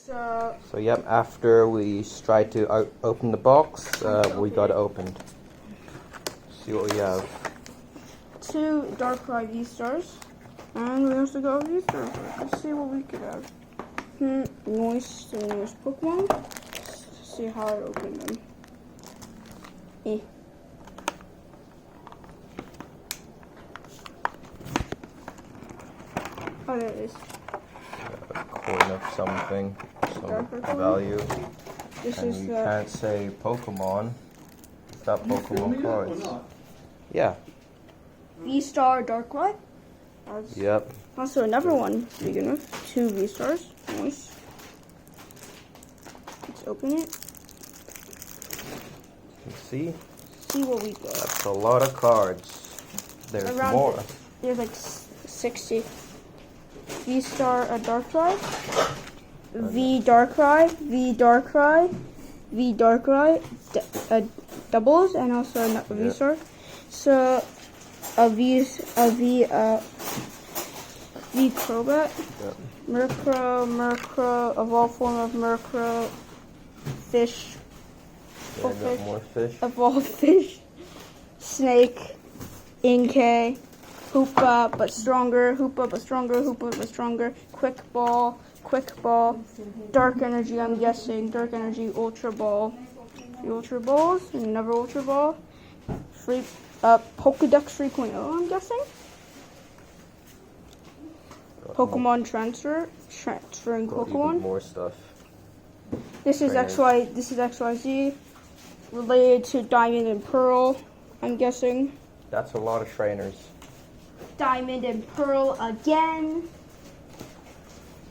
So yep, after we tried to open the box, we got it opened. See what we have. 2 Darkrai V-Stars. And we also got a V-Star. Let's see what we could have. Noise Pokemon. Let's see how I open them. Oh, there it is. A coin of something, some value. This and is you can't say Pokemon without Pokemon cards. Yeah. V-Star Darkrai. Yep. Also another one, speaking of. 2 V-Stars. Nice. Let's open it. You see? See what we got. That's a lot of cards. There's Around more. There's like 60. V-Star Darkrai. V Darkrai. V Darkrai. V Darkrai. Doubles and also a V-Star. So V Crobat. Yep. Murkrow, evolved form of Murkrow. Fish. Yeah, I got more fish. Evolved fish. Snake. Inkay. Hoopa but stronger. Hoopa but stronger. Hoopa but stronger. Quick ball. Dark energy, I'm guessing. Dark energy. Ultra ball. 3 Ultra balls. Another Ultra ball. Pokedex 3.0, I'm guessing. Pokemon transferring Pokemon. More stuff. This is XYZ related to Diamond and Pearl, I'm guessing. That's a lot of trainers. Diamond and Pearl again.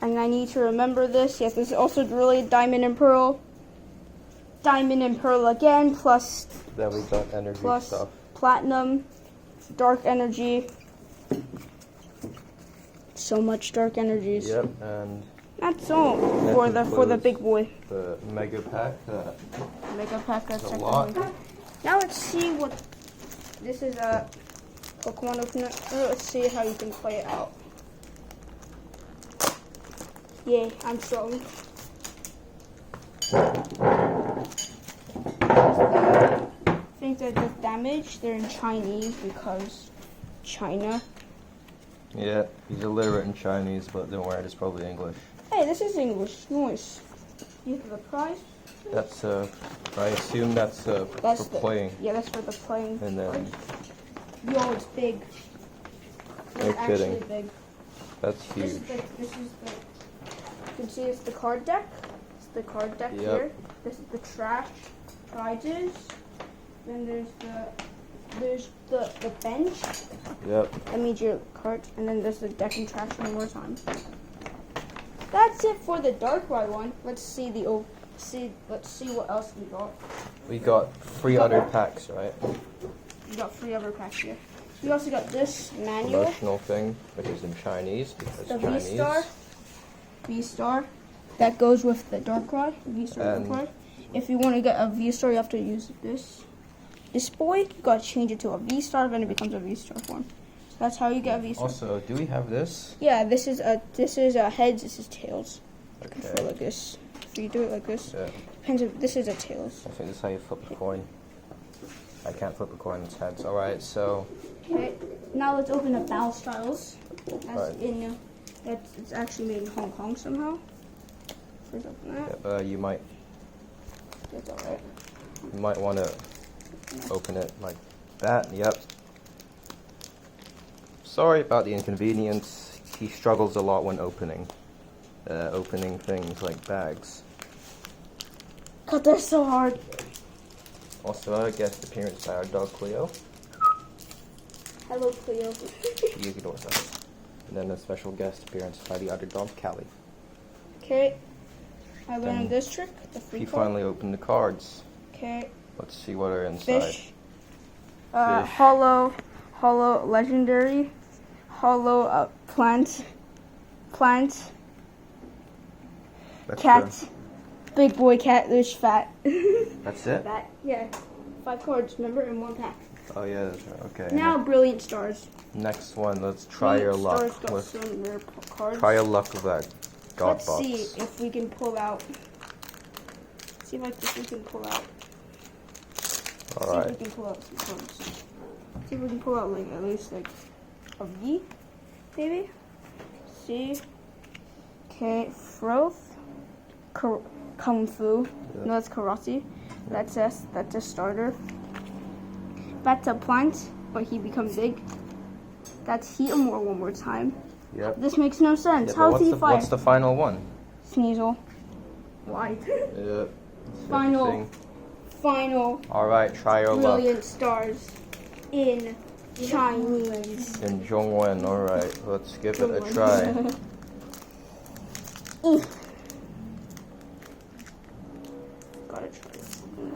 And I need to remember this. Yes, this is also related Diamond and Pearl. Diamond and Pearl again, plus Then we got energy stuff. Platinum, Dark Energy. So much Dark Energies. Yep, and that's all for the big boy. The Mega Pack. Mega Pack, that's a lot. Now let's see what this is. A Pokemon opener. Let's see how you can play it out. Yay, I'm strong. I think that does damage. They're in Chinese because China. Yeah, he's illiterate in Chinese, but don't worry, it's probably English. Hey, this is English. Nice. You have the prize? That's I assume that's for playing. Yeah, that's for the playing. And then. Yo, it's big. No kidding. Big. That's huge. You can see it's the card deck. It's the card deck here. This is the trash prizes. Then there's the bench. Yep. That means your cart. And then there's the deck and trash one more time. That's it for the Darkrai one. Let's see what else we got. We got 3 other packs, right? We got 3 other packs here. We also got this manual. Promotional thing, which is in Chinese because the Chinese. V-Star. That goes with the Darkrai. V-Star Darkrai. If you want to get a V-Star, you have to use this. This boy, you gotta change it to a V-Star, then it becomes a V-Star form. So that's how you get a V-Star. Also, do we have this? Yeah, this is heads. This is tails. Okay. You can like this. If you do it like this, depends if this is a tails. I think this is how you flip a coin. I can't flip a coin, it's heads. Alright, so. Okay, now let's open up Battle Styles. Right. It's actually made in Hong Kong somehow. Let's open that. Yep, you might. That's alright. You might want to open it like that. Yep. Sorry about the inconvenience. He struggles a lot when opening things like bags. God, they're so hard. Also, a guest appearance by our dog Cleo. Hello, Cleo. She ignores us. And then a special guest appearance by the other dog, Callie. Okay. I learned this trick. The free He card. finally opened the cards. Okay. Let's see what are inside. Fish. Hollow legendary. Hollow plant. That's Cat. Big boy cat. There's fat. That's it? Fat. Yeah. 5 cards, remember, in 1 pack. Oh yeah, that's right. Okay. Now, Brilliant Stars. Next one, let's try your luck Stars got with some rare cards. try your luck with that God Let's box. see if we can pull out. See if we can pull out. All See if we right. can pull out some cards. See if we can pull out like at least like a V, maybe. C. K. Froth. Kung Fu. Yeah. No, that's karate. That's a starter. That's a plant, but he becomes big. That's Heat 'em War one more time. Yep. This makes no sense. Yeah, How but is he fire? what's the final one? Sneasel. Why? Yeah. Final. Final. All right, try your luck. Brilliant stars in Chinese. In Zhongwen. All right, let's give it a Zhongwen. try. Gotta try this one.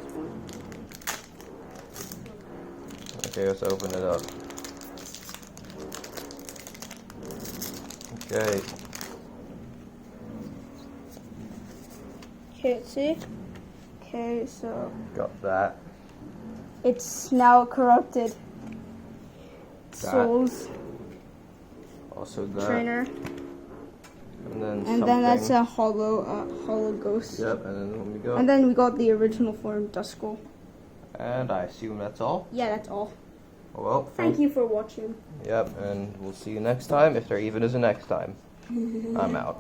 Okay, let's open it up. Okay. Okay, see? Okay, so Got that. it's now corrupted. Souls Also that. trainer, And then and something. then that's a hollow ghost. Yep, and then let me go. And then we got the original form, Duskull. And I assume that's all. Yeah, that's all. Well, Thank you for watching. Yep, and we'll see you next time, if there even is a next time. I'm out.